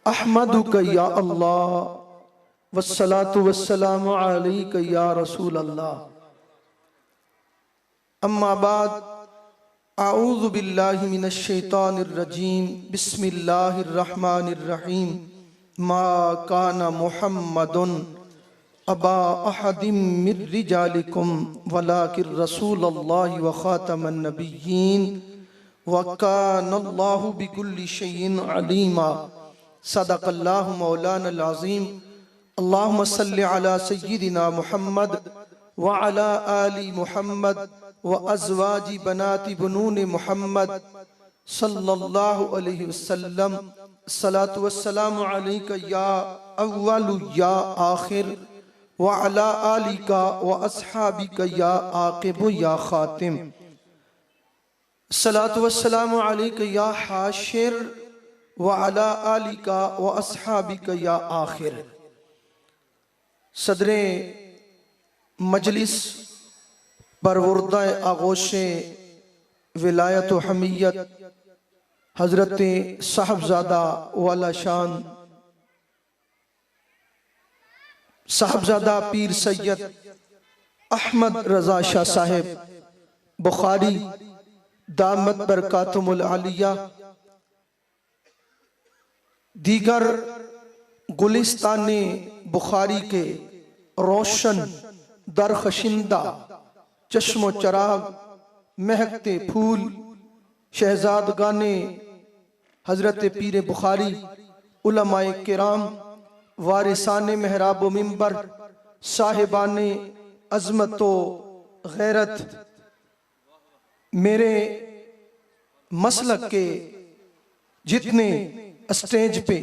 अहमदुका या अल्लाह वस्सलातु वस्सलामु अलैका या रसूल अल्लाह। अम्मा बाद, आऊज़ु बिल्लाहि मिनश शैतानिर रजीम, बिस्मिल्लाहिर रहमानिर रहीम। मा काना मुहम्मदुन अबा अहदिम मिर रिजालिकुम वलाकिर रसूलुल्लाहि व खातमन नबिय्यीन व कानल्लाहु बिकुल्लि शैइन अलीमा। सदक़ल्लाहु मौलानल अज़ीम। अल्लाहुम्मा सल्लि अला सय्यिदिना मुहम्मद व अला आलि मुहम्मद व अज़वाजी बनाति बुनून मुहम्मद सल्लल्लाहु अलैहि वसल्लम। सलातु वस्सलामु अलैका या अव्वलु या आखिर व अला आलिका व अस्हाबिका या आक़िबु या खातिम। सलातु वस्सलामु अलैका या हाशिर व अला आलिका व अस्हाबिका या आखिर। सदरे मजलिस परवुर्दा आगोशे विलायत व हमियत हजरत साहबजादा वाला शान साहबजादा पीर सैयद अहमद रजा शाह साहेब बुखारी दामत बरकातुमुल आलिया, दीगर गुलिस्ताने बुखारी के रोशन दरखशिंदा चश्मो चराग महकते फूल शहजादगाने हजरत पीर बुखारी उलमाए किराम वारिसाने महराब व मिंबर साहिबाने अजमतो गैरत मेरे मसलक के जितने स्टेज पे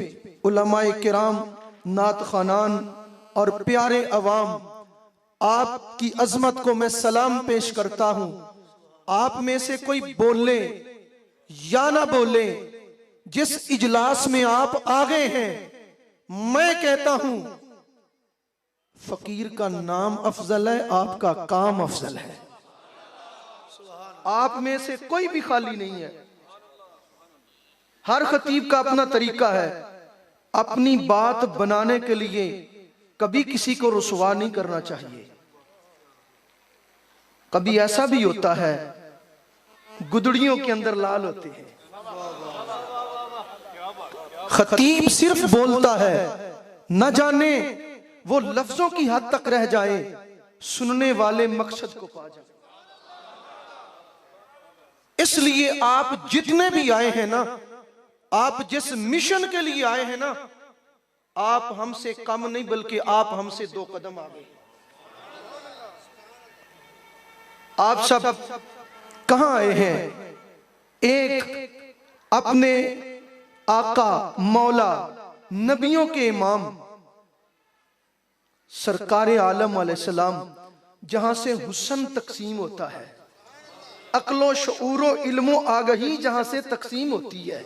उलमाए किराम नात खानान और प्यारे अवाम, आपकी अजमत को मैं सलाम पेश करता हूं। आप में से कोई बोले या ना बोले, जिस इजलास में आप आ गए हैं, मैं कहता हूं फकीर का नाम अफजल है, आपका काम अफजल है। आप में से कोई भी खाली नहीं है। हर खतीब का अपना तरीका है। अपनी बात बनाने के लिए कभी किसी को रुसवा नहीं करना चाहिए। कभी ऐसा भी होता है गुदड़ियों के अंदर लाल होते हैं। खतीब सिर्फ बोलता है, न जाने वो लफ्जों की हद तक रह जाए, सुनने वाले मकसद को पा जाए। इसलिए आप जितने भी आए हैं ना, आप जिस मिशन के लिए आए हैं ना, आप हमसे कम नहीं बल्कि आप हमसे 2 कदम आगे। आप सब कहां आए हैं? एक अपने आका मौला नबियों के इमाम सरकारे आलम अलैहिस्सलाम, जहां से हुस्न तकसीम होता है, अक्लो शऊरो इल्मो आगही जहां से तकसीम होती है,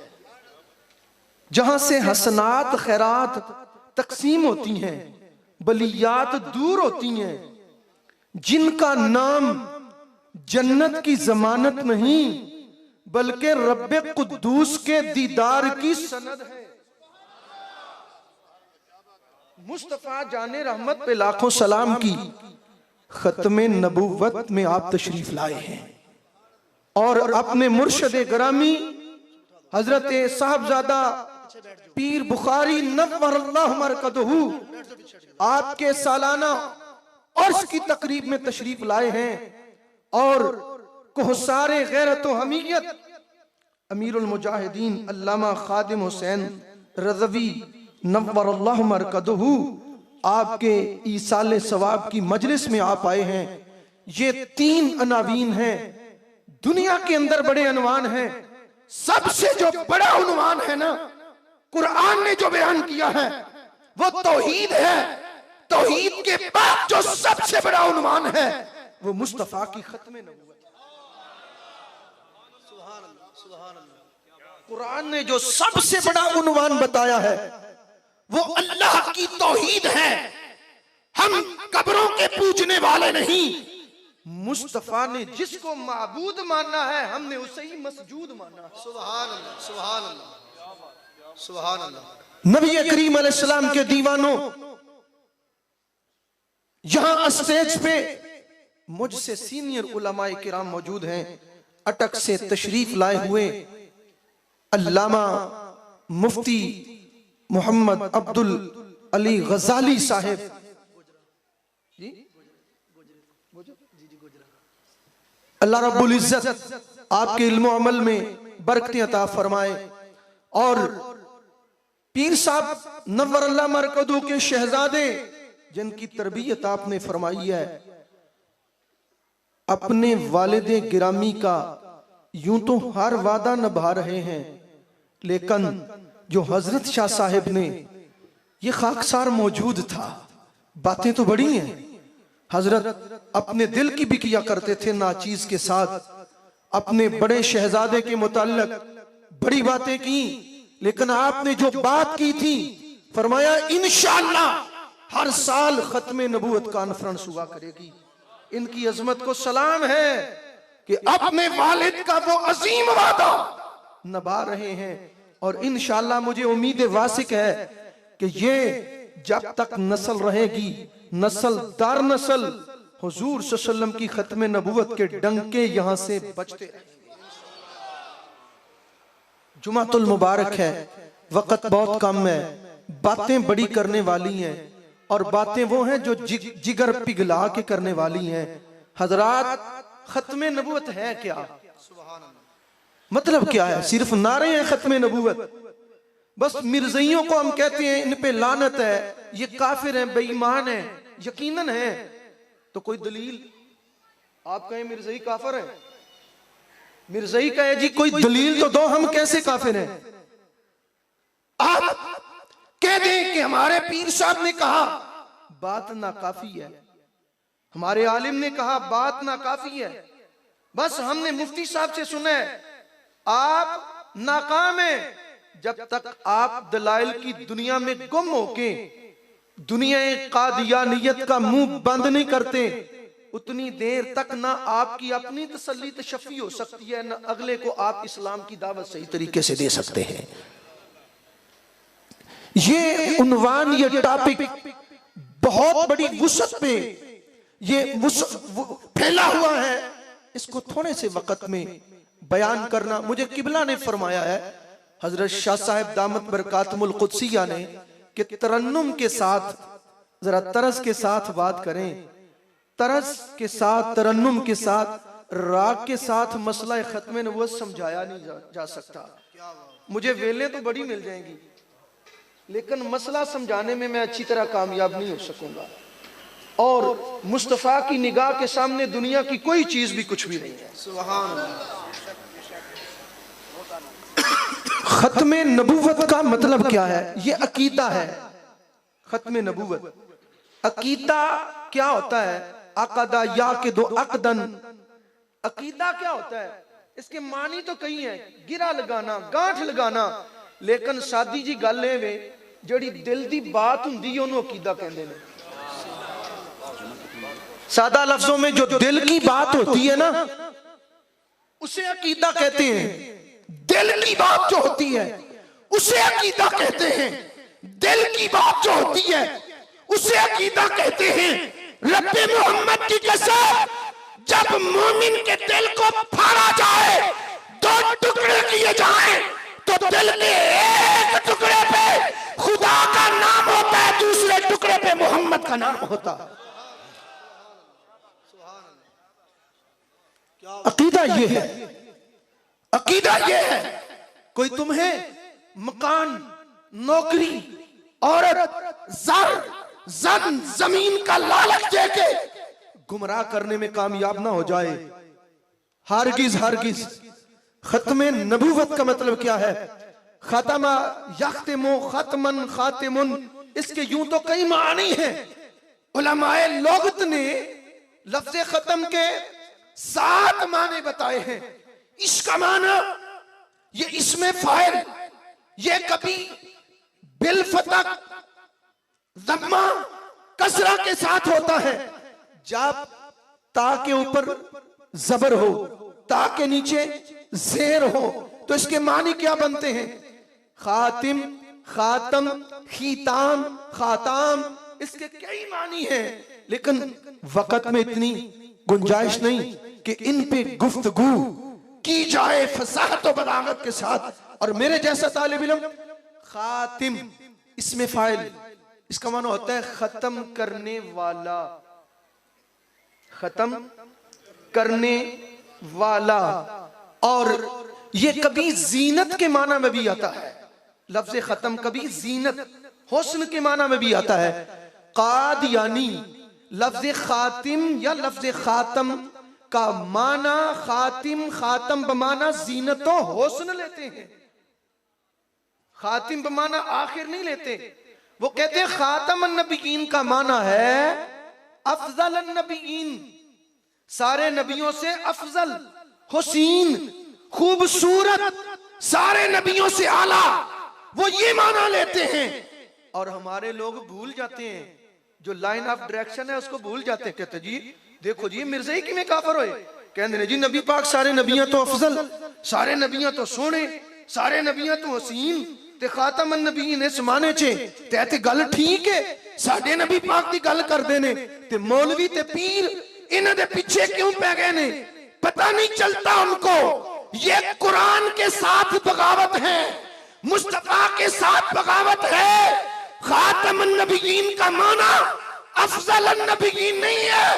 जहां से हसनात खैरात तकसीम होती हैं, बलियात दूर होती हैं, जिनका नाम जन्नत की जमानत नहीं बल्कि रब्बे कुद्दूस के दीदार की सनद है। मुस्तफा जाने रहमत पे लाखों सलाम की खत्मे नबुव्वत में आप तशरीफ लाए हैं और अपने मुर्शदे गरामी हजरत साहबजादा पीर बुखारी नव्वरल्लाहु मरकदहू आपके सालाना अर्श की तकरीब में तशरीफ लाए हैं और कोहसारे गैरत व हमीयत अमीरुल मुजाहिदीन अल्लामा खादिम हुसैन रज़वी नव्वरल्लाहु मरकदहू आपके ईसाले सवाब की मजलिस में आप आए हैं। ये 3 अनावीन हैं। दुनिया के अंदर बड़े अनवान हैं, सबसे जो बड़ा उन्वान है ना, कुरान ने जो बयान किया है वो तौहीद है। तौहीद के बाद जो सबसे बड़ा उन्वान है वो मुस्तफा की खत्मे नबुव्वत। कुरान ने जो सबसे बड़ा उन्वान बताया है वो अल्लाह की तौहीद है। हम कब्रों के पूजने वाले नहीं, मुस्तफा ने जिसको माबूद माना है हमने उसे ही मसजूद माना। सुभान अल्लाह, सुभान अल्लाह, सुभान अल्लाह। नबी करीम अलैहिस्सलाम के दीवानों, यहां स्टेज पे मुझसे सीनियर उलमाए किराम मौजूद हैं। अटक से तशरीफ लाए हुए अल्लामा मुफ्ती मोहम्मद अब्दुल अली गजाली साहिब, अल्लाह रब्बुल इज्जत आपके इल्म अमल में बरकतें अता फरमाए। और पीर साहब नव्वर अल्लाह मरकदू के शहजादे, जिनकी तरबियत आपने फरमाई है, अपने वालिदे गिरामी का यूं तो हर वादा निभा रहे हैं, लेकिन जो हजरत शाह साहिब ने ये खाकसार मौजूद था, बातें तो बड़ी हैं। हजरत अपने दिल की भी किया करते थे नाचीज के साथ, अपने बड़े शहजादे के मुताल्लिक बड़ी बातें की, लेकिन आपने जो बात की थी, फरमाया इंशाअल्लाह हर साल खत्मे नबूवत कॉन्फ्रेंस हुआ करेगी। इनकी अजमत को सलाम है कि अपने वालिद का वो अजीम वादा निभा रहे हैं। और इंशाअल्लाह मुझे उम्मीद वासिक है कि ये जब तक नस्ल रहेगी, नस्ल दर नस्ल हुजूर सल्लल्लाहु अलैहि वसल्लम की खत्मे नबूवत के डंके यहां से बजते रहेंगे। जुमातुल मुबारक है, वक्त बहुत कम है, बातें बड़ी करने वाली हैं, और बातें वो हैं जो जिगर पिघला के करने वाली हैं। हजरात, खत्मे नबूवत है क्या? मतलब क्या है? सिर्फ नारे हैं खत्मे नबूवत। बस मिर्ज़इयों को हम कहते हैं इन पे लानत है, ये काफिर हैं, बेईमान हैं, यकीनन है। तो कोई दलील? आप कहें मिर्ज़ई काफिर है, मिर्ज़ई कहे जी कोई दलील तो दो, हम कैसे काफिर हैं? आप कह दें कि हमारे पीर साहब ने कहा, बात नाकाफी है, हमारे आलिम ने कहा, बात नाकाफी है। बस हमने मुफ्ती साहब से सुना है, आप नाकाम हैं। जब तक आप दलाइल की दुनिया में गुम होके दुनिया कादियानियत का मुंह बंद नहीं करते, उतनी देर तक ना आपकी अपनी तसल्ली तशफ़ी हो सकती है, ना अगले को आप इस्लाम की दावत सही तरीके से दे सकते हैं। ये उन्वान, ये टॉपिक बहुत बड़ी वुसअत पे ये फैला हुआ है। इसको थोड़े से वक्त में बयान करना, मुझे किबला ने फरमाया है, हजरत शाह साहिब दामत बरकातुल कुद्सिया ने, कि तरन्नुम के साथ, जरा तरस के साथ बात करें, तरस के साथ, तरन्नुम के साथ, राग के साथ मसला खत्मे नबूवत समझाया नहीं जा सकता। मुझे वेलें तो बड़ी मिल जाएंगी, लेकिन मसला समझाने में मैं अच्छी तरह कामयाब नहीं हो सकूंगा। और मुस्तफा की निगाह के सामने दुनिया की कोई चीज भी कुछ भी नहीं है। सुभान अल्लाह। खत्मे नबूवत का मतलब क्या है? ये अकीदा है। खत्मे नबूवत, अकीदा क्या होता है? अक़दा या के दो अक़दन, अकीदा क्या होता है? इसके मानी तो कई है, गिरा लगाना, गांठ लगाना, लेकिन सादी जी गल वे जड़ी दिल दी बात हुंदी है ओनू अकीदा कहंदे ने। सादा लफ्जों में जो दिल की बात होती है ना, उसे अकीदा कहते हैं। दिल की बात जो होती है उसे अकीदा कहते हैं। दिल की बात जो होती है उसे अकीदा कहते हैं। रब्बे मोहम्मद की कसम, जब मोमिन के दिल को फाड़ा जाए, दो टुकड़े किए जाएं, तो दिल के एक टुकड़े पे खुदा का नाम होता है, दूसरे टुकड़े पे मोहम्मद का नाम होता है। अकीदा ये है, अकीदा ये है। कोई तुम्हें मकान, नौकरी, औरत, जन, जमीन का लालच देके गुमराह करने में कामयाब ना हो जाए, हरगिज हरगिज। खत्मे नबूवत का मतलब क्या है? खतमा यख्तिमु खत्मन खातिमुन, इसके यूं तो कई मानी हैं। उलमाए लोगत ने लफ्ज़ खत्म के 7 माने बताए हैं। इसका माना ये इसमें फाइल, ये कभी बिल फतह ज़म्मा कसरा के साथ होता है। जब ता के ऊपर जबर हो, ता के नीचे जेर हो, तो इसके मानी क्या बनते हैं? खातिम, खातम, खीताम, खाताम, इसके कई मानी हैं, लेकिन वक़्त में इतनी गुंजाइश नहीं कि इन पे गुफ्तगू की जाए फसाहत और बलागत के साथ। और मेरे जैसा तालिब इल्म, खातिम इसमें फाइल, इसका माना होता है खत्म करने वाला, खत्म करने वाला। और ये कभी जीनत के माना में भी आता है, लफ्ज खत्म कभी जीनत, हुस्न के माना में भी आता है। कादियानी लफ्ज खातिम या लफ्ज खातम का माना खातिम, खातम बमाना जीनतो हुस्न लेते हैं, खातिम बमाना आखिर नहीं लेते। वो कहते हैं खातम नबीयीन का माना है अफजल नबीयीन, सारे नबियों से अफजल, हुसीन, खूबसूरत, सारे नबियों से आला, वो ये माना लेते हैं। और हमारे लोग भूल जाते हैं, जो लाइन ऑफ डायरेक्शन है उसको भूल जाते हैं। कहते जी देखो जी मिर्जा ही किमें काफर होए, कहते जी नबी पाक सारे नबियां तो अफजल, सारे नबियां तो सोने, सारे नबियां तो हसीन ते खातम नबीयीन इस माने चे ते गल ठीक है, साडे नबी पाक दी गल करदे ने ते मौलवी ते पीर इन्हां दे पीछे क्यों पै गए ने, पता नहीं चलता उनको। ये कुरान के साथ बगावत है, मुस्तफा के साथ बगावत है। खातम नबीयीन का माना अफजल नबीयीन नहीं है,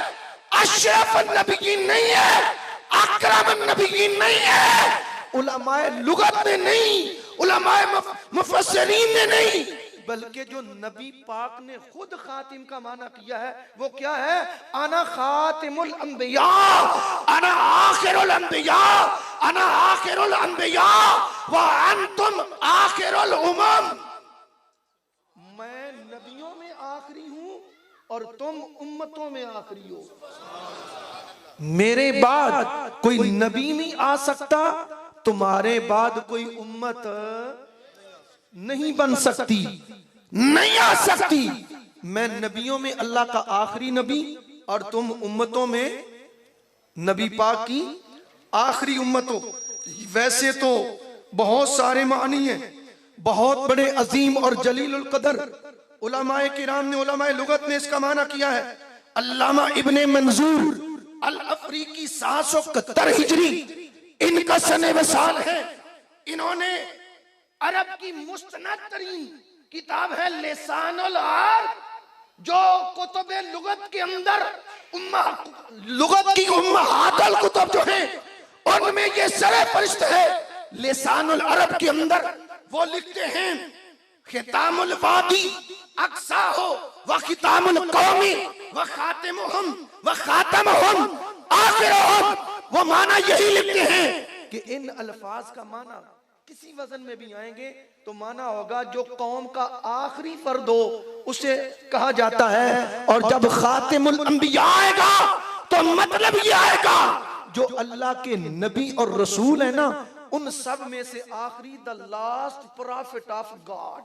अशरफ नबीयीन नहीं है, अकरम नबीयीन नहीं है, उलमाए लुगत ने नहीं, उलमाए मुफस्सिरीन ने नहीं, बल्कि जो नबी पाक ने खुद खातिम का माना किया है वो क्या है, अना खातिमुल अंबिया, अना आखिरुल अंबिया, अना आखिरुल अंबिया व अंतुम आखिरुल उमम। मैं नबियों में आखिरी हूं और तुम उम्मतों में आखिरी हो। मेरे बाद कोई नबी नहीं आ सकता, तुम्हारे बाद कोई उम्मत नहीं बन सकती, नहीं आ सकती। मैं नबियों में अल्लाह का आखिरी नबी और तुम उम्मतों में नबी पाक की आखिरी उम्मत हो। वैसे तो बहुत सारे मानी हैं, बहुत बड़े अजीम और जलीलुल कदर उलमाए किराम ने, उलमाए लुगत ने इसका माना किया है। अल्लामा इब्ने मंजूर अल अफ्रीकी 771 हिजरी इनका सने वसाल है। इन्होंने अरब की मुस्तनद तरीन किताब है लिसानुल अरब, जो कुतुबे लुगत के अंदर लुगत की उम्महातुल कुतुब जो है उनमें ये सरफहरिस्त है। लिसानुल अरब के अंदर वो लिखते हैं खितामुल वादी अक्सा हो व खितामुल कौमी व खातिमुहुम व खातमुहुम आखिरुहुम। वो माना यही लिखते हैं कि इन अल्फाज का माना किसी वजन में भी आएंगे तो माना होगा जो कौम का आखिरी फर्द हो उसे कहा जाता है। और जब खातिमुल अंबिया आएगा तो मतलब ये आएगा जो अल्लाह के नबी और रसूल है ना, उन सब में से आखिरी, the last prophet of God,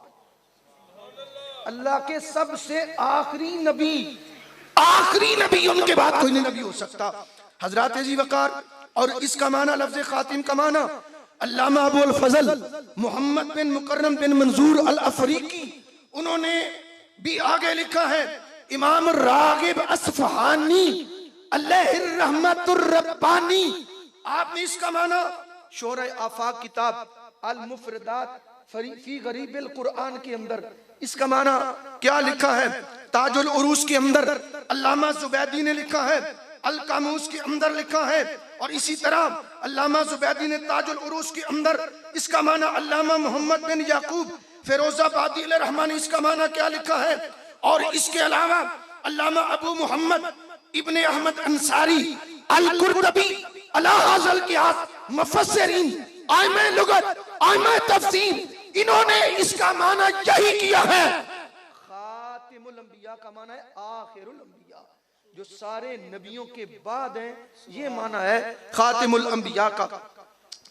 अल्लाह के सबसे आखिरी नबी, आखिरी नबी, उनके बाद कोई नहीं नबी हो सकता। हजरत जी वकार। और इसका माना लफ्ज खातिम का माना अल्लामा अबुल फजल मोहम्मद बिन मुकर्रम बिन मंजूर अल अफरीकी उन्होंने भी आगे लिखा है। इमाम रागिब अस्फहानी अलैहिर रहमतुर रब्बानी, आपने इसका माना शोरे आफाक किताब अल मुफरदात फी गरीबिल कुरान के अंदर इसका माना क्या लिखा है। ताजुल उरूस के अंदर अल्लामा जुबैदी ने लिखा है, अल कामूस के अंदर लिखा है, और इसी तरह अल्लामा जुबैदी ने ताजुल उरूस के अंदर इसका माना अल्लामा मोहम्मद बिन याकूब फिरोजाबादी रहमानी इसका माना क्या लिखा है। और इसके अलावा अल्लामा अबू मोहम्मद इब्ने अहमद अंसारी अल कुर्तबी अला हाज़ल क़ियास मुफस्सिरीन आइमे लुगत आइमे तफसीर, इन्होंने इसका माना यही किया है। खातिमुल अंबिया का माना है आखिरुल अंबिया, जो सारे नबियों के बाद हैं, ये माना है खातिमुल अंबिया का।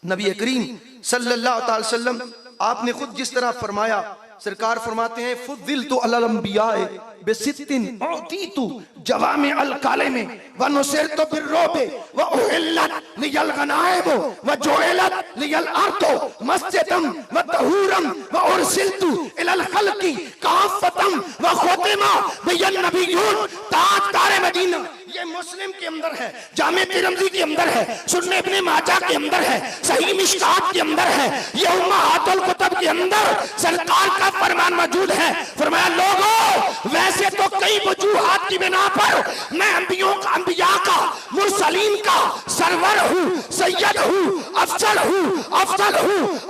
नबी करीम सल्लल्लाहु अलैहि वसल्लम आपने खुद जिस तरह फरमाया, सरकार फरमाते हैं फुद्दिल तो अलल अंबियाए बेसित्तिन औतीतु जवामे अल कालिमे व नुसिरतु बिर्रुबे व उहिल्लत लियल गनाइम व जुइलत लियल अर्दु मस्जिदम व तहूरम व उरसिलतु इलल खल्की काफतम व खुतिमा बियन नबिय्युन ताजदार मदीना। ये मुस्लिम के अंदर है, जामे तिरमिज़ी के अंदर है, सुन्ने इब्ने माजा के अंदर है, सही मिशकात के अंदर है, ये उम्महातुल कुतुब के अंदर सरकार का फरमान मौजूद है। फरमाया लोगों वैसे तो कई वजूहात की बिना पर मैं अंबिया का मुरसलीन का सरवर हूँ, सैयद हूँ, अफजल हूँ,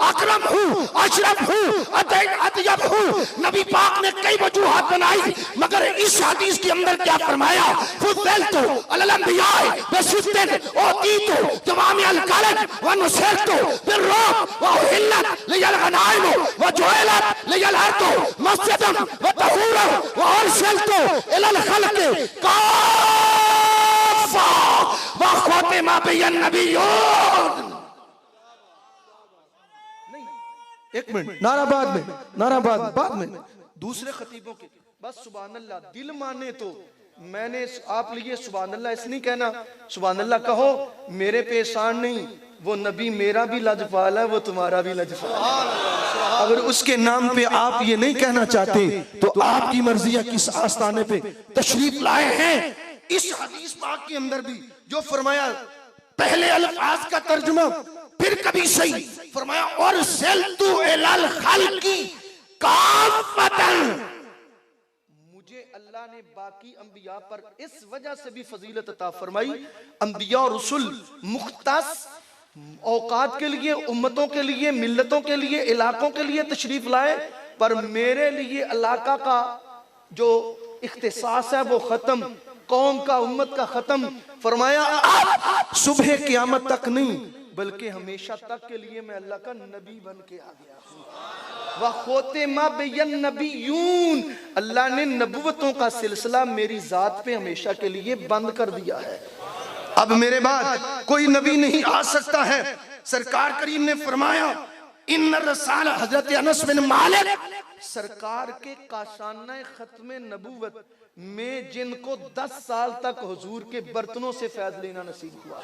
अकरम हूँ, अशरफ हूँ, अतयब हूँ। नबी पाक ने कई वजूहात बनाई, मगर इस हदीस के अंदर क्या फरमाया, फुद्दिलतु अलल अंबियाए बिसित्तिन औतीतु जवामे अल कालिम व नुसिरतु बिर्रुब व उहिल्लत लियल गनाइम व जुइलत लियल अर्दु मस्जिदन व तहूरन व उरसिलतु इलल खल्की काफ़ा व खुतिमा बियन नबिय्युन। एक मिनट, नाराबाद बाद में दूसरे खतीबों के बस सुभान अल्लाह दिल माने तो मैंने आप लिए सुभान अल्लाह इस नहीं कहना, सुभान अल्लाह कहो मेरे पे एहसान नहीं, वो नबी मेरा भी लजपाल है, वो तुम्हारा भी लजपाल है। अगर उसके नाम पे आप ये नहीं कहना चाहते तो आपकी मर्जी है किस आस्थाने पे तशरीफ लाए हैं। इस हदीस पाक के अंदर भी जो फरमाया, पहले अल्फाज का तर्जुमा फिर कभी सही फरमाया, और सल्तु इलल खल्की काफ़तन, मुझे अल्लाह ने बाकी अंबिया पर इस वजह से भी फजीलत अता फरमाई। अंबिया और रसूल मुख्तस औकात के लिए, उम्मतों के लिए, मिल्लतों के लिए, इलाकों के लिए तशरीफ लाए, पर मेरे लिए इलाका का जो इख्तिसास है वो खत्म, कौम का, उम्मत का खत्म। फरमाया सुबह क़यामत तक नहीं बल्कि हमेशा तक के लिए मैं अल्लाह का नबी बन के आ गया हूँ। व खुतिमा बियन नबिय्युन, अल्लाह ने नबुवतों का सिलसिला मेरी जात पे हमेशा के लिए बंद कर दिया है। अब मेरे बाद कोई नबी नहीं आ सकता है। सरकार करीम ने फरमाया इन रसाल, हजरत अनस बिन मालिक सरकार के काशाना खत्म नबूवत में जिनको 10 साल तक हुजूर के बर्तनों से फैज लेना नसीब हुआ,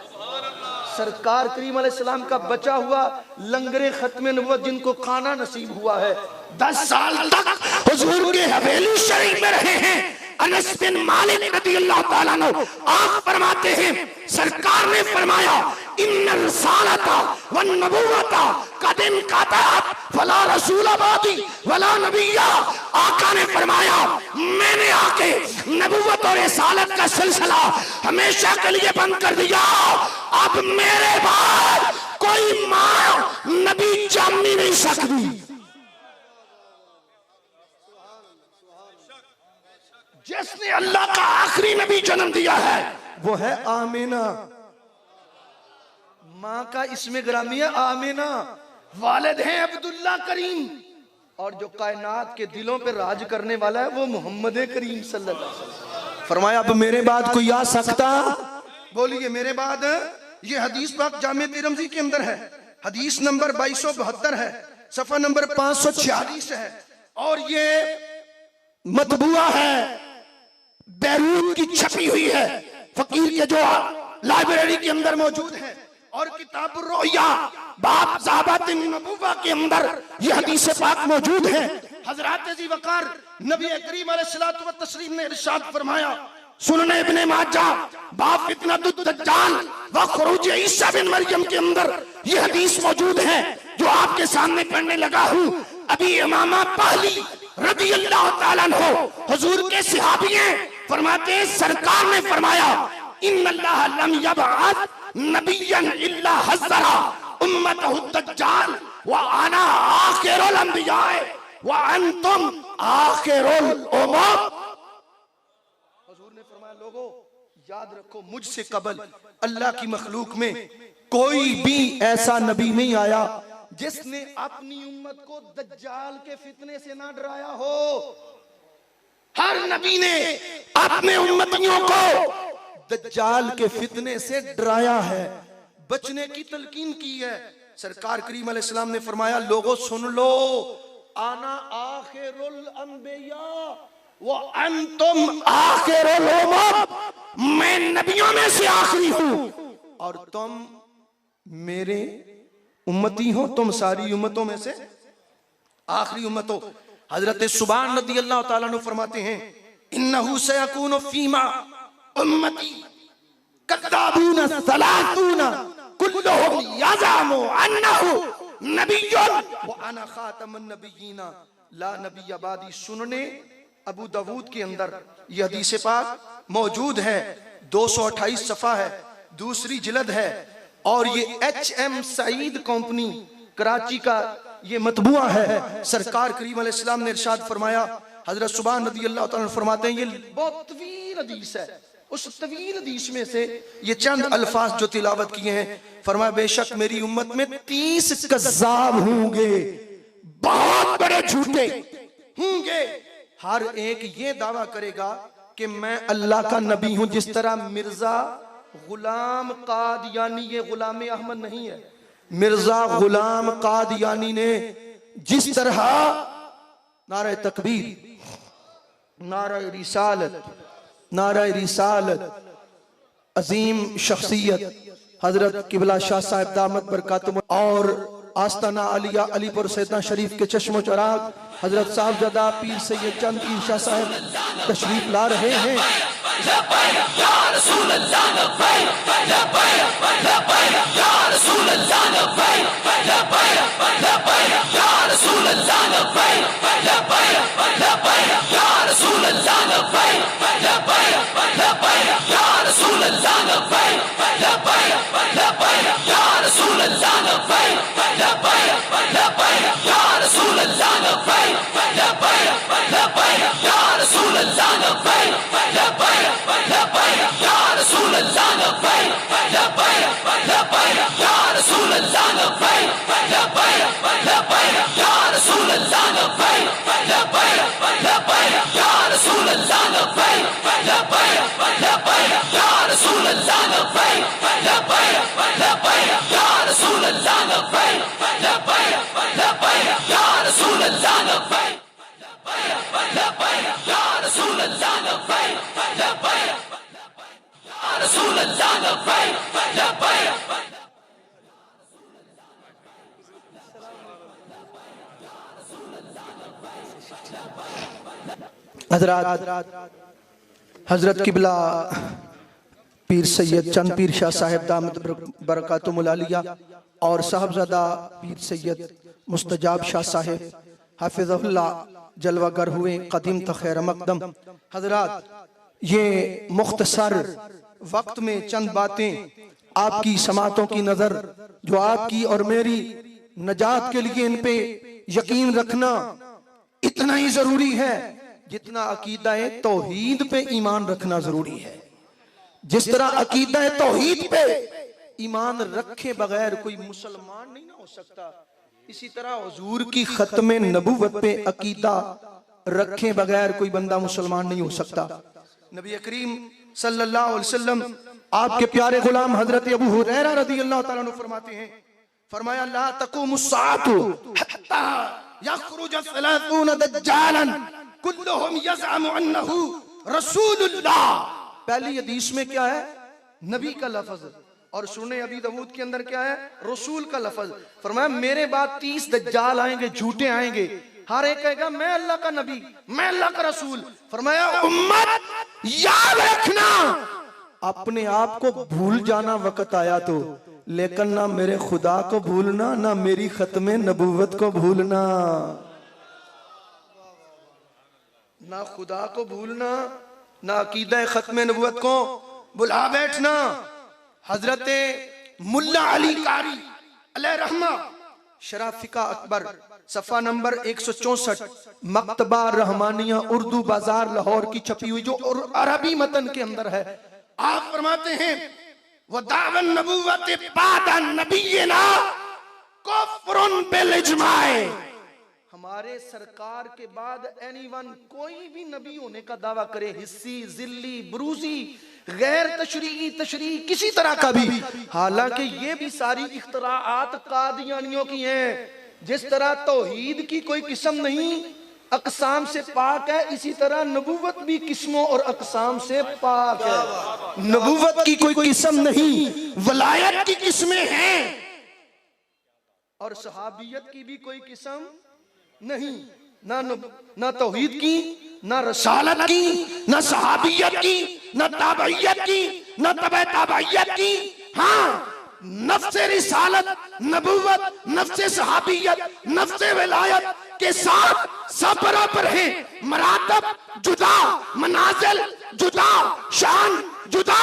सरकार करीम अलैहिस्सलाम का बचा हुआ लंगरे खत्म नबूवत जिनको खाना नसीब हुआ है, 10 साल तक हुजूर के हवेली शरीफ में रहे हैं। अनस बिन मालिक रदियल्लाहु ताला अन्हु आप फरमाते हैं सरकार ने फरमाया इन्ना रिसालता वन नबुव्वता कदिन कातात फला रसूल बादी वला नबिया। आका ने फरमाया मैंने आके नबुव्वत और रिसालत का सिलसिला हमेशा के लिए बंद कर दिया। अब मेरे बाद कोई मां नबी जम नहीं सकती। जिसने अल्लाह का आखिरी नबी जन्म दिया है वो है आमीना। माँ का इसमें ग्रामी है आमीना, वालिद हैं अब्दुल्ला करीम, और जो कायनात के दिलों पे राज करने वाला है वो मोहम्मद करीम सल्लल्लाहु अलैहि वसल्लम। फरमाया अब मेरे बाद कोई आ सकता? बोलिए मेरे बाद। ये हदीस पाक जामे तिरमिज़ी के अंदर है, हदीस नंबर 2272 है, सफा नंबर 546 है, और ये मतबुआ है, बैरूत की छपी हुई है, फकीर के जो लाइब्रेरी के अंदर मौजूद है, और किताब रोया बाब ज़ाबात नबुव्वा के अंदर ये हदीस पाक मौजूद है। हजरत जी वकार नबी करीम अलैहिस्सलातु व तस्लीम ने इरशाद फरमाया सुनने इब्ने माजा बाब फितनतुद दज्जाल व खुरूज ईसा बिन मरियम के अंदर ये हदीस मौजूद है जो आपके सामने पढ़ने लगा हूँ। अभी इमामा पहली रदियल्लाहु ताला अन्हु हुजूर के सहाबी हैं, फरमाते हैं सरकार ने फरमाया इन्नल्लाह लम यबअथ नबिय्यन इल्ला हज़्ज़रा उम्मतहु दज्जाल व अना आखिरुल अंबिया व अंतुम आखिरुल उम्म। हुजूर ने फरमाया लोगों याद रखो मुझसे कबल अल्लाह की मखलूक में कोई भी ऐसा नबी नहीं आया जिसने अपनी उम्मत को दज्जाल के फितने से ना डराया हो। हर नबी ने अपने उम्मतियों को दज्जाल के फितने से डराया है, बचने की तलकीन की है। सरकार करीम अलैहिस्सलाम ने फरमाया, लोगों सुन लो, आना आखिरुल अंबिया व अंतुम आखिरुल उम्म, मैं नबियों में से आखिरी हूं और तुम मेरे उम्मती हो, तुम सारी उम्मतों में से आखिरी उम्मत हो। हजरत सुबान रदी अल्लाह ताला अन्हु फरमाते हैं, इन्नहु सयकूनु फीमा उम्मती कद्दाबून सलातून कुल्लुहुम यज़अमु अन्नहु नबिय्युन व अना खातमुन नबिय्यीन ला नबिय्य बादी। सुनने अबू दाऊद के अंदर यह हदीस पाक मौजूद है, 228 सफ़ा है, दूसरी जिल्द है और ये HM सईद कंपनी कराची का ये मतबुआ है। सरकार करीम अलैहिस्सलाम ने इरशाद फरमाया, हजरत सुबान रदी अल्लाह ताला फरमाते हैं, ये बहुत तवील हदीस है, उस तवील हदीस में से ये चंद अल्फाज जो तिलावत किए हैं, फरमाया बेशक मेरी उम्मत में 30 कज़्ज़ाब होंगे, बहुत बड़े झूठे होंगे, हर एक ये दावा करेगा कि मैं अल्लाह का नबी हूं। जिस तरह मिर्जा गुलाम कादियानी, ये गुलाम अहमद नहीं है, मिर्जा गुलाम कादियानी ने जिस तरह नारे तकबीर, नारे रिसालत, नारे रिसालत, अजीम शख्सियत हजरत किबला शाह साहिब दामत बरकातुहू और आस्ताना अलिया अलीपुर सैयदना शरीफ के चश्मो चराग हजरत साहबजादा पीर सैयद चंद पीर शाह साहब तशरीफ ला रहे हैं। हजरत किबला पीर सैयद चंद पीर शाह साहिब दामत बरकातुहुल आलिया और साहबजादा पीर सैयद मुस्तजाब शाह साहिब हाफिज़हुल्लाह जलवागर हुए कदीम तखैर मकदम। हजरात, ये मुख्तसर वक्त में चंद बातें आपकी समातों की नजर जो आपकी और मेरी नजात के लिए इन पे यकीन रखना इतना ही जरूरी है जितना अकीदा तौहीद पे ईमान रखना जरूरी है। जिस तरह अकीदा तौहीद पे ईमान रखे बगैर कोई मुसलमान नहीं ना हो सकता, इसी तरह हुजूर की खत्म नबूवत पे अकीदा रखे बगैर कोई बंदा मुसलमान नहीं हो सकता। नबी करीम सल्लल्लाहु अलैहि वसल्लम आपके प्यारे गुलाम हजरत अबू हुरैरा रज़ी अल्लाह ताला अन्हु फरमाते हैं, फरमाया ला तक़ूमुस्साअतु हत्ता यख़रुज सलासून दज्जालन कुल्लुहुम यज़अमु अन्नहु रसूलुल्लाह। पहली हदीस में क्या है? नबी का लफ्ज, और सुने अबी दाऊद के अंदर क्या है? रसूल का लफ्ज। फरमाया मेरे बाद 30 दज्जाल आएंगे, झूठे आएंगे, हर एक कहेगा मैं अल्लाह का नबी, मैं अल्लाह का रसूल। फरमाया उम्मत याद रखना, अपने आप को भूल जाना वक्त आया तो, लेकिन ना मेरे खुदा को भूलना, ना मेरी खत्म नबूवत को भूलना। ना खुदा को भूलना, ना अकीदा खत्म नबूवत को बुला बैठना। हजरत मुल्ला अली कारी अलैहि रहमा शराफिका अकबर सफ़ा नंबर 164 मकतबा रहमानिया उर्दू बाजार लाहौर की छपी हुई जो अरबी मतन के अंदर है, आप फरमाते हैं वो दावन नबूवत बाद नबीना कुफ्रुन बिल इजमाए। हमारे सरकार के बाद एनीवन कोई भी नबी होने का दावा करे, हिस्सी, जिल्ली, बुरूजी, गैर तशरीई किसी तरह का भी, हालांकि ये भी सारी इख्तराआत कादियानियों की हैं। जिस तरह तौहीद की कोई किस्म नहीं, अकसाम से पाक है, इसी तरह नबूवत भी किस्मों और अकसाम से पाक है। नबूवत की कोई किस्म नहीं, वलायत की किस्में हैं, और सहाबियत की भी कोई किस्म नहीं, ना तौहीद की, ना रसालत की, ना सहाबियत की, ना ताबइयत की, ना तबे ताबइयत की। हाँ, नफ्से रिसालत, नबूवत, नफ्से सहाबियत, नफ्से विलायत के साथ सब बराबर हैं। मरातब जुदा, मनाजिल जुदा, शान जुदा,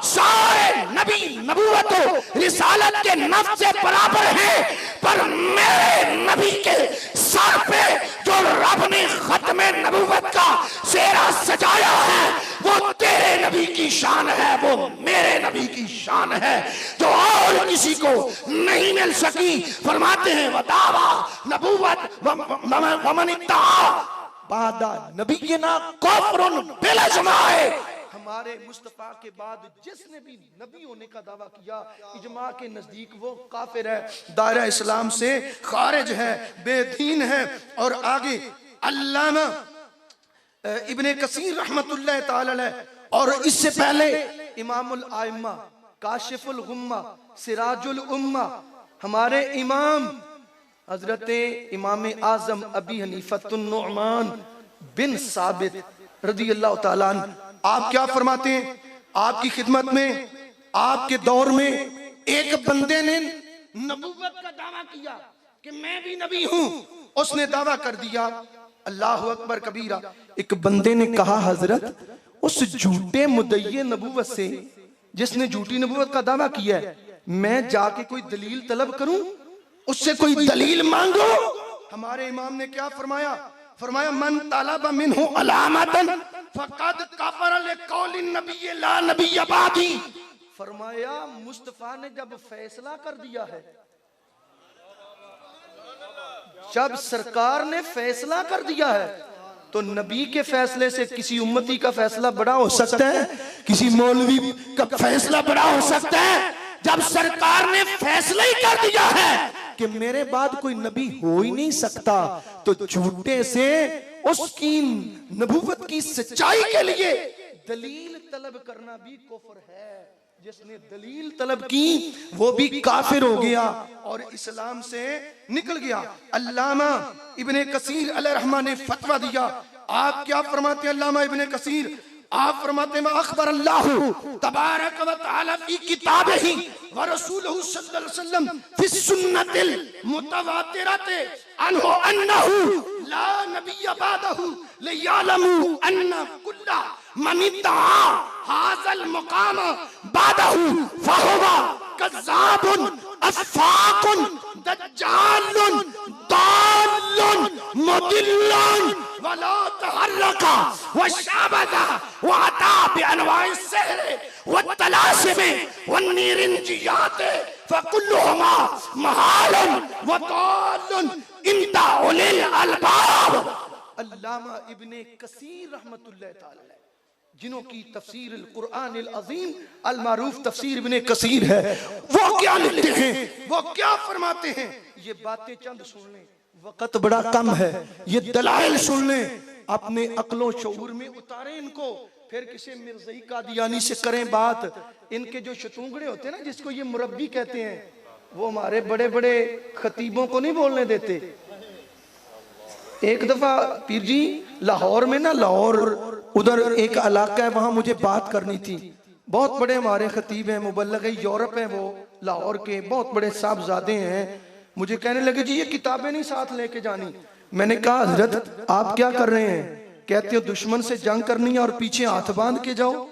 सारे नबी नबूवत रिसालत के नफ्स से बराबर हैं, पर मेरे नबी के सर पे जो रब ने खत्मे नबूवत का सेहरा सजाया है, वो तेरे नबी की शान है, वो मेरे नबी की शान है, जो और किसी को नहीं मिल सकी। फरमाते हैं वदावा नबूवत वमन इत्तहा बादा नबीना कुफ्रुन बिला जमाए। हमारे मुस्तफा के बाद जिसने भी नबी होने का दावा किया, इजमा के नजदीक वो काफिर है, दायरा इस्लाम से खारिज है, बेदीन है। और आगे अल्लामा इब्ने कसीर रहमतुल्लाह ताला अलैह और इससे पहले इमामुल आइम्मा, काशिफुल गुम्मा, सिराजुल उम्मा, हमारे इमाम हजरत इमाम आजम अबी हनीफतुन नुअमान बिन साबित रदियल्लाहु ताला अन्हु, आप क्या फरमाते हैं? आपकी खिदमत में, आपके दौर में एक बंदे ने नबूवत का दावा किया कि मैं भी नबी हूं। उसने दावा कर दिया, अल्लाह अकबर कबीरा। एक बंदे ने कहा, हजरत उस झूठे मुद्दई नबूवत से, जिसने झूठी नबूवत का दावा किया है, मैं जाके कोई दलील तलब करूं, उससे कोई दलील मांगो? हमारे इमाम ने क्या फरमाया? फरमाया मन तलब मिन्हु अलामतन फकद कफर लिकौलि नबी ला नबी बादी। फरमाया मुस्तफा ने जब फैसला कर दिया है, जब सरकार ने फैसला कर दिया है, तो नबी के फैसले से किसी उम्मती का फैसला बड़ा हो सकता है? किसी मौलवी का फैसला बड़ा हो सकता है? जब सरकार ने फैसला ही कर दिया है कि मेरे बाद कोई नबी हो ही नहीं सकता, तो झूठे से उसकी नबूवत की सच्चाई के लिए दलील तलब करना भी कुफ्र है। जिसने दलील तलब की वो भी काफिर हो गया और इस्लाम से निकल गया। अल्लामा इब्ने कसीर अलैहिर्रहमा ने फतवा दिया। आप क्या फरमाते हैं अल्लामा इब्ने कसीर? आप फरमाते हैं अखबर अल्लाह तबारक व तआला फी किताबिही व रसूलुहु सल्लल्लाहु अलैहि वसल्लम फी सुन्नतिल मुतवातिरति अन्हु अन्नहु ला नबिय्य बादहु लियअलमु अन्ना कुल्ला मन इत्तहा हाज़ल मुकाम बादहु फहुवा कज़्ज़ाबुन अफ़ाकुन दज्जालुन दाल्लुन मुदिल्लुन वला तहर्रका वशअबदा वअता बिअनवाइ सिहर वत्तलासिम वन्निरिंजियात फकुल्लुहुमा महालन वदाल्लुन इंदा उलिल अलबाब। अल्लामा इब्ने कसीर रहमतुल्लाह ताला अलैह, जिन्हों की तफसीर कुरान अज़ीम अल मारूफ तफसीर इब्ने कसीर है, वो क्या लिखते हैं, वो क्या फरमाते हैं? ये बातें चंद सुन लें, वक्त बड़ा कम है। ये दलाइल सुन लें, अपने अक्लो शऊर में उतारें इनको, फिर किसी मिर्ज़ई कादियानी से करें बात। इनके जो शतूंगड़े होते हैं ना, जिसको ये मुरब्बी कहते हैं, वो हमारे बड़े बड़े खतीबों को नहीं बोलने देते। एक दफा पीर जी लाहौर में ना, लाहौर उधर एक इलाका है, वहां मुझे बात करनी थी। बहुत बड़े हमारे खतीब हैं, मुबल्लिग यूरोप हैं, वो लाहौर के बहुत बड़े साहबजादे हैं। मुझे कहने लगे जी ये किताबें नहीं साथ लेके जानी। मैंने कहा हजरत आप क्या कर रहे हैं? कहते हो दुश्मन से जंग करनी है और पीछे हाथ बांध के जाओ।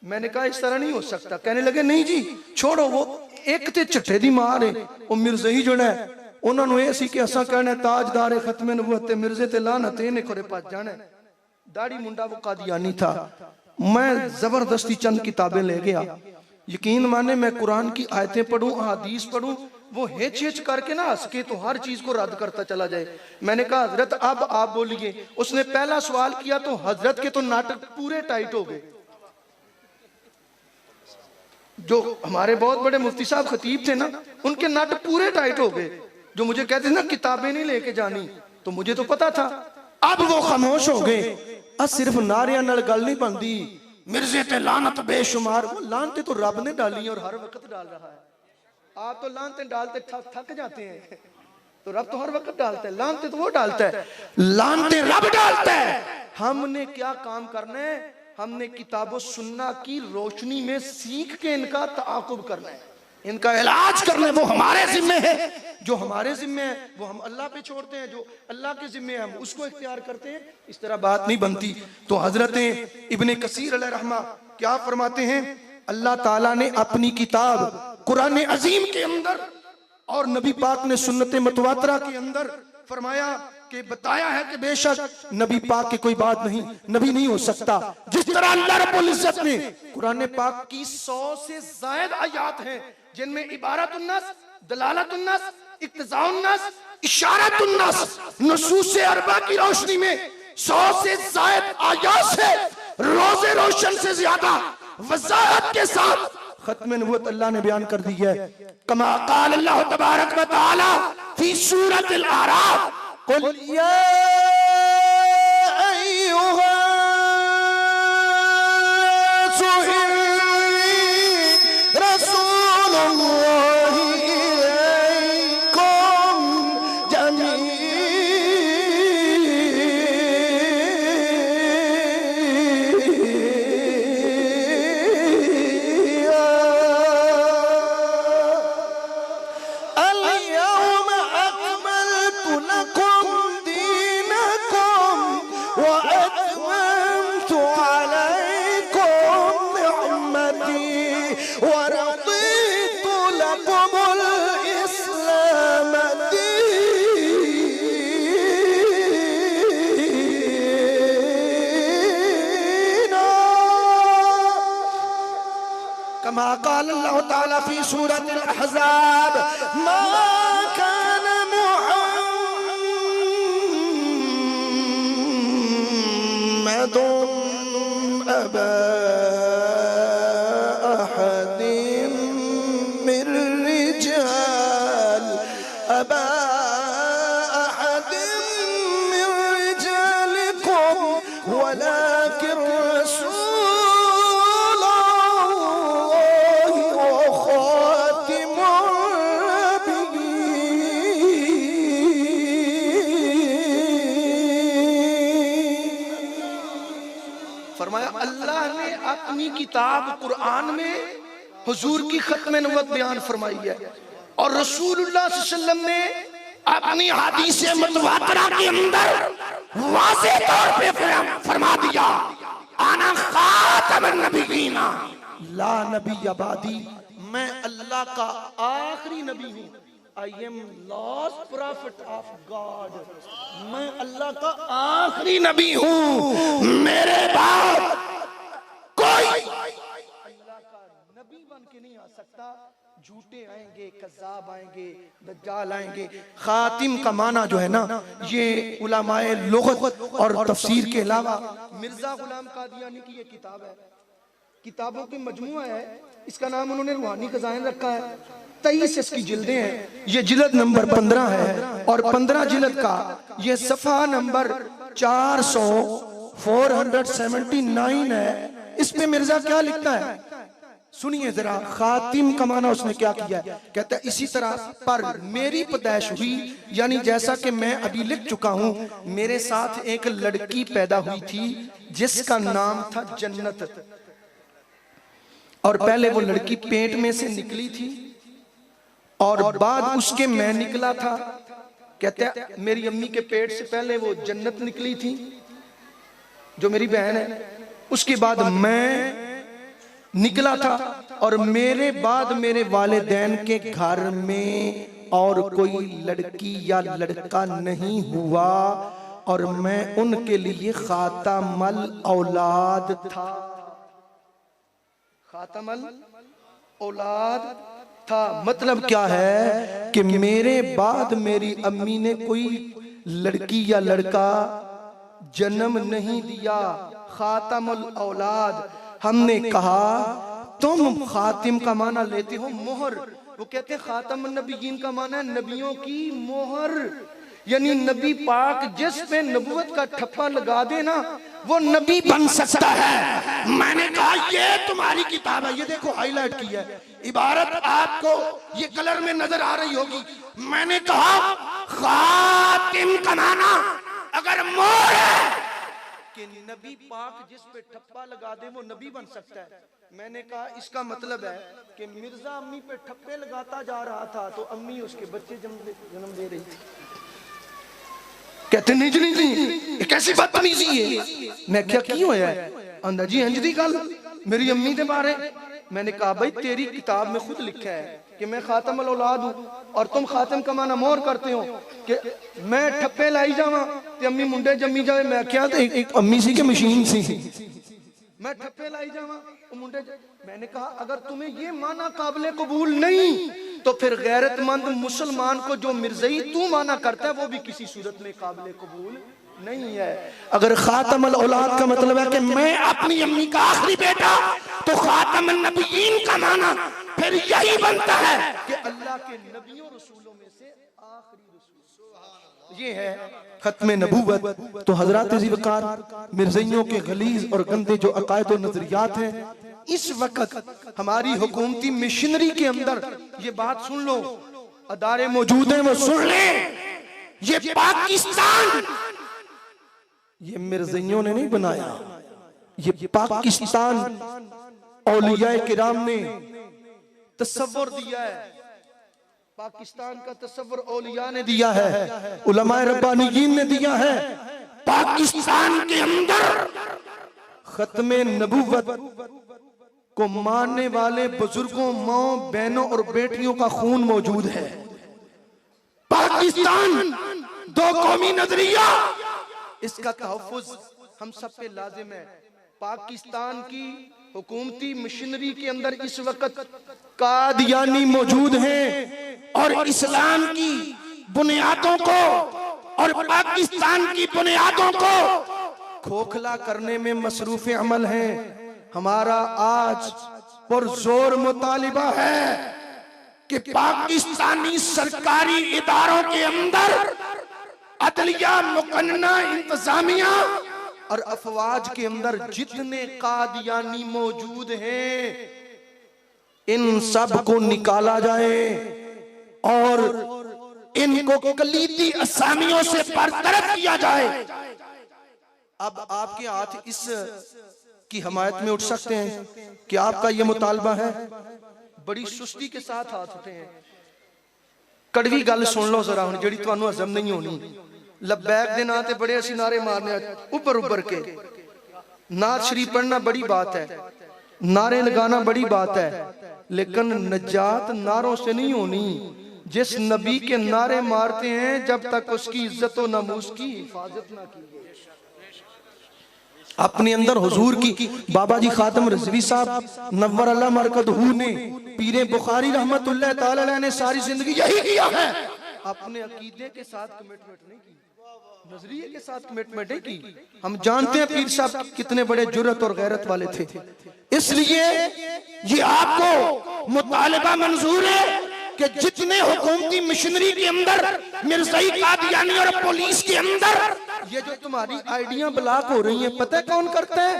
मैंने कहा इस तरह नहीं हो सकता। कहने लगे नहीं जी छोड़ो, वो एक ते झट्टे दी मार है, वो मिर्ज़ई जोड़ा है, उन्होंने ये सी कि असा कहना ताजदार खत्मे नबूवत मिर्जे ते लानत इन्हें खोरे भज जाना। दाढ़ी मुंडा वो कादियानी था। मैं जबरदस्ती चंद किताबें ले गया। यकीन माने मैं कुरान की आयतें पढ़ूं, हदीस पढ़ूं, वो हेच हेच करके ना हंस के तो हर चीज को रद्द करता चला जाए। मैंने कहा हजरत अब आप बोलिए। उसने पहला सवाल किया तो हजरत के तो नाटक पूरे टाइट हो गए। जो हमारे बहुत बड़े मुफ्ती साहब खतीब थे ना, उनके नाटक पूरे टाइट हो गए। जो मुझे कहते थे ना किताबें नहीं लेके जानी, तो मुझे तो पता था। अब वो खामोश हो गए। सिर्फ नारियां नाल गल नहीं बनती, मिर्जे ते लानत बेशुमार। वो लानते तो रब ने डाली और हर वक्त डाल रहा है। आप तो लानते डालते थक जाते हैं, तो रब तो हर वक्त डालता है। लानते तो वो डालता है, लानते रब डालता है। हमने क्या काम करना है? हमने किताबों सुन्ना की रोशनी में सीख के इनका ताकुब करना है, इनका इलाज करना है। वो हमारे जिम्मे है। जो हमारे जिम्मे है वो हम अल्लाह पे छोड़ते हैं, जो अल्लाह के जिम्मे है हम उसको इख्तियार करते हैं। इस तरह बात नहीं बनती। तो हजरत इब्ने कसीर अलैहि रहमा क्या फरमाते हैं? अल्लाह ताला ने अपनी किताब कुरान अजीम के अंदर और नबी पाक ने सुन्नत मुतवातरा के अंदर फरमाया कि बताया है कि बेशक नबी पाक की कोई बात नहीं, नबी नहीं हो सकता। जिस तरह अल्लाह रब्बुल इज्जत ने कुरान पाक की 100 से ज्यादा आयात हैं जिनमें इबारतुन्नस, दलालतुन्नस, इक्तिजाउन्नस, इशारतुन्नस, नुसूस अरबा की रोशनी में 100 से ज्यादा आयात से रोजे रोशन से ज्यादा वजाहत के साथ खत्म नबुव्वत अल्लाह ने बयान कर दी है। कमा क़ाल अल्लाह तबारक व तआला फी सूरतिल आराफ, कुल या अय्युहा रसूलुल्लाहि इलैकुम जमीअन। अल-यौम अकमलतु लकुम दीनकुम व अतममतु अलैकुम निअमती व रदीतु लकुमुल इस्लाम दीना। कमा क़ाल अल्लाह ताला फी सूरतिल अहज़ाब, मा कान मुहम्मदुन अबा अहदिम मिर रिजाल अबा अहदिम मिर रिजालिकुम वलाकिन रसूलुल्लाहि व खातिमुन नबिय्यीन। फरमाया अल्लाह ने अपनी किताब कुरान में हुजूर की खत्म नबुव्वत बयान फरमाई है और रसूलुल्लाह सल्लल्लाहु अलैहि वसल्लम ने अपनी हदीस मुतवातरा के अंदर वाज़ेह तौर पे फरमा दिया, आना खातमुन नबिय्यीन ला नबिय्य बादी, मैं अल्लाह का आखिरी नबी हूँ। I am last prophet of God, मैं अल्लाह का आखिरी नबी हूँ। मेरे बाद कोई अल्लाह का नबी बन के नहीं आ सकता। झूठे आएंगे, कज़्ज़ाब आएंगे, दज्जाल आएंगे। खातिम का माना जो है ना, ये उलमाए लुगत और तफसीर के अलावा मिर्जा गुलाम कादियानी की ये किताब है, किताबों की मजमुआ है। इसका नाम उन्होंने रूहानी खजाइन रखा है। 23 इसकी जिल्दें हैं। ये जिल्द नंबर 15 है और 15 जिल्द का ये सफ़ा नंबर 479 है। इस पे मिर्जा क्या लिखता है सुनिए जरा। खातिम का माना उसने क्या किया है, कहता है इसी तरह पर मेरी पैदाइश हुई, यानी जैसा कि मैं अभी लिख चुका हूं, मेरे साथ एक लड़की पैदा हुई थी जिसका नाम था जन्नत। और पहले वो लड़की पेट में से निकली थी और बाद उसके मैं निकला था। कहते हैं मेरी अम्मी के पेट से पहले वो जन्नत निकली थी जो मेरी बहन है, उसके बाद मैं निकला था और मेरे बाद मेरे वालिदैन के घर में और कोई लड़की या लड़का नहीं हुआ और मैं उनके लिए खातमुल औलाद था। खातमुल औलाद था। मतलब क्या है कि मेरे बाद मेरी अम्मी ने कोई लड़की या लड़का जन्म नहीं दिया, खातमुल औलाद। हमने कहा तुम खातिम का माना लेते हो मोहर, वो कहते हैं खातमुन नबीयीन का माना है नबियों की मोहर, यानी नबी पाक जिस पे नबूवत का ठप्पा लगा दे ना वो नबी बन सकता है। मैंने कहा ये तुम्हारी किताब है, ये देखो हाईलाइट की है इबारत, आपको ये कलर में नजर आ रही होगी। मैंने कहा खातिम का माना अगर मोहर है कि नबी पाक जिस पे ठप्पा लगा दे वो नबी बन सकता है। मैंने कहा इसका मतलब है कि मिर्जा अम्मी पे ठप्पे लगाता जा रहा था तो अम्मी उसके बच्चे जन्म दे रही थी। कहते नहीं जी नहीं, कैसी बदतमीजी है। मैं क्या क्यों है अंदा जी इंज दी गल मेरी अम्मी के बारे। मैंने कहा भाई तेरी किताब में खुद लिखा है कि मैं खातमुल औलाद हूं और तुम खातिम का माना मोहर करते हो कि मैं ठप्पे लाई जावा ते अम्मी मुंडे जम्मी जाए। मैं क्या एक अम्मी सी के मशीन सी, मैं ठप्पे लाई जावा मुंडे। मैंने कहा अगर तुम्हें ये माना काबिले कबूल नहीं तो फिर गैरतमंद मुसलमान को जो मिर्ज़ई तू माना करता है वो भी किसी सूरत में काबिले कबूल नहीं है। अगर खातमुल औलाद का मतलब है कि मैं अपनी अम्मी का आखिरी बेटा, तो खातमुन नबीयीन का माना फिर यही बनता है कि अल्लाह के नबियों रसूलों में से आखिरी रसूल ये है खत्म नबूवत। तो हजरत ज़ीवकार मिर्ज़इयों के गलीज और गंदे जो अकायद और नजरियात हैं, इस वक्त हमारी हुकूमती मिशनरी के अंदर ये बात सुन लो, अदारे मौजूद हैं वो सुन ले। ये पाकिस्तान ये मिर्ज़इयों ने नहीं बनाया, ये पाकिस्तान औलियाए किराम ने तसव्वुर दिया है। पाकिस्तान का तसव्वुर औलिया ने दिया है, उलमाए रब्बानीयीन ने दिया है। पाकिस्तान के अंदर खत्मे नबूवत को मानने वाले बुजुर्गों, माओ, बहनों और बेटियों का खून मौजूद है। पाकिस्तान दो कौमी नजरिया, इसका तहफ़्फ़ुज़ हम सब पे लाजिम है। पाकिस्तान की हुकूमती मिशनरी के अंदर इस वक्त कादियानी मौजूद हैं और इस्लाम की बुनियादों को और पाकिस्तान की बुनियादों को खोखला करने में मसरूफ अमल हैं। हमारा आज पुरजोर मुतालिबा है कि पाकिस्तानी सरकारी इदारों के अंदर अदलिया, मुकन्ना, इंतजामिया और अफवाज के अंदर जितने कादियानी मौजूद हैं इन सब को निकाला जाए और इनको कलीदी असामियों से बरतरफ किया जाए। अब आपके हाथ इस की हमायत में उठ सकते हैं कि आपका यह मुतालबा है। बड़ी सुस्ती के साथ हाथ उठे हैं। कड़वी गल सुन लो जरा हुण जेड़ी तुहानू हजम नहीं होनी। लब्बैक दे नां ते बड़े असी नारे मारने उबर उबर के। नात शरीफ पढ़ना बड़ी बात है, नारे लगाना बड़ी बात है, लेकिन नजात नारों से नहीं होनी। जिस नबी के नारे मारते हैं जब तक उसकी इज्जत और नमूस की हिफाजत ना की गई। अपने अंदर हुजूर की बाबा जी खातम रिजवी साहब नव्वर अल्लाह मरकदहू ने, पीरे बुखारी रहमतुल्लाह ताला अलैह ने सारी जिंदगी यही किया है। अपने अकीदे के साथ कमिटमेंट नहीं की, नजरिए के साथ कमिटमेंट नहीं की। हम जानते हैं पीर साहब कितने बड़े जुर्रत और गैरत वाले थे। इसलिए ये आपको मुतालिबा मंजूर है कि जितने हुकूमती मिशनरी के अंदर मिर्ज़ाई, कादियानी और पुलिस के अंदर ये जो तुम्हारी आइडिया ब्लॉक हो रही हैं, पता है कौन करता है?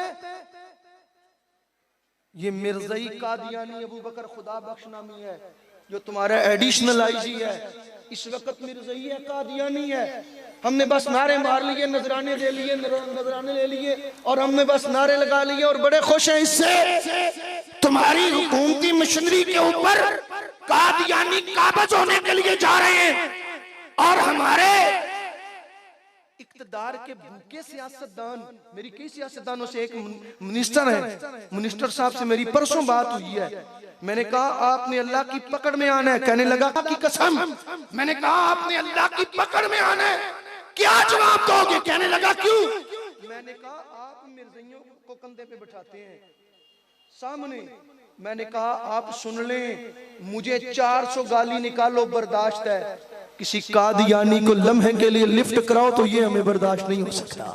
ये मिर्ज़ाई, कादियानी, अबू बकर खुदा बख्श नामी है जो तुम्हारा एडिशनल आईजी है। इस वक्त मिर्ज़ाई है, कादियानी है। हमने बस नारे मार लिए, नजराने दे लिए, नजराने ले लिए और हमने बस नारे लगा लिए और बड़े खुश हैं इससे। तुम्हारी हुकूमती मिशनरी के ऊपर कादियानी काबज होने के लिए जा रहे हैं और हमारे इक़्तिदार के भूखे सियासतदान, मेरी कई सियासतदानों से एक मिनिस्टर है, मिनिस्टर साहब से मेरी परसों बात हुई है। मैंने कहा आपने अल्लाह की पकड़ में आना है। कहने लगा की कसम। मैंने कहा आपने अल्लाह की पकड़ में आना है, क्या जवाब दोगे? कहने लगा क्यों? मैंने कहा आप मिर्ज़ाइयों को कंधे पे बिठाते हैं, सामने। मैंने कहा आप सुन लें, मुझे 400 गाली निकालो बर्दाश्त है, किसी कादियानी को लम्हे के लिए लिफ्ट कराओ तो ये हमें बर्दाश्त नहीं हो सकता।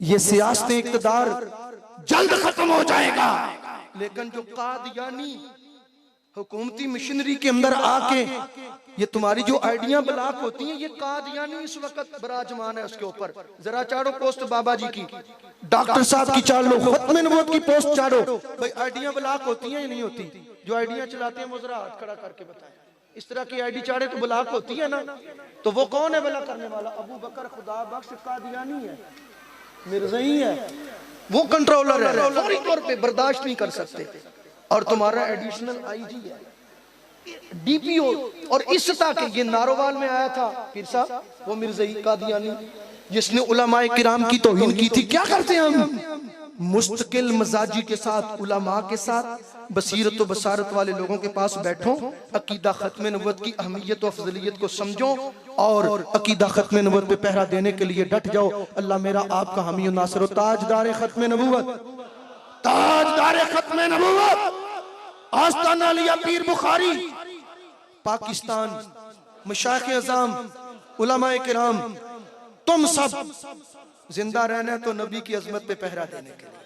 ये सियासत इक़्तिदार जल्द खत्म हो जाएगा। लेकिन जो कादियानी हुकूमती मिशनरी के अंदर आके ये तुम्हारी जो आइडिया ब्लॉक होती हैं, ये कादियानी इस वक्त बराजमान है उसके ऊपर। जरा चाड़ो पोस्ट बाबा जी की, डॉक्टर साहब की चाड़ लो, खत्म नबूवत की पोस्ट चाड़ो। भाई आइडिया ब्लॉक होती हैं या नहीं होती? जो आइडिया चलाते हैं वो जरा हाथ खड़ा करके बताएं। इस तरह की आईडी चाड़े तो ब्लॉक होती है ना, तो वो कौन है भला करने वाला? अबू बकर खुदा बख्श कादियानी है, मिर्ज़ई है, वो कंट्रोलर है, फौरी तौर पे बर्दाश्त नहीं कर सकते। और तुम्हारा एडिशनल आईजी है, डीपीओ, और इस तरह के ये नारोवाल में आया था पीर साहब, वो मिर्ज़ई कादियानी जिसने उलमाए किराम की तौहीन की थी। क्या करते हैं हम? मुस्तकिल मजाजी के साथ, उलमा के साथ, बसीरत व बसारत वाले लोगों के पास बैठो, अकीदा खत्म नबूवत की अहमियत व अफजलियत को समझो और अकीदा खत्म नबूवत पे पहरा देने के लिए डट जाओ। अल्लाह मेरा आपका हामी और नासिर, ताजदार खत्म नबूवत, ताजदार खत्म नबूवत आस्ताना लिया पीर बुखारी, पाकिस्तान, मशाइख अज़ाम, उलमाए किराम, तुम सब जिंदा रहना है तो नबी की अजमत पे पहरा देने के लिए।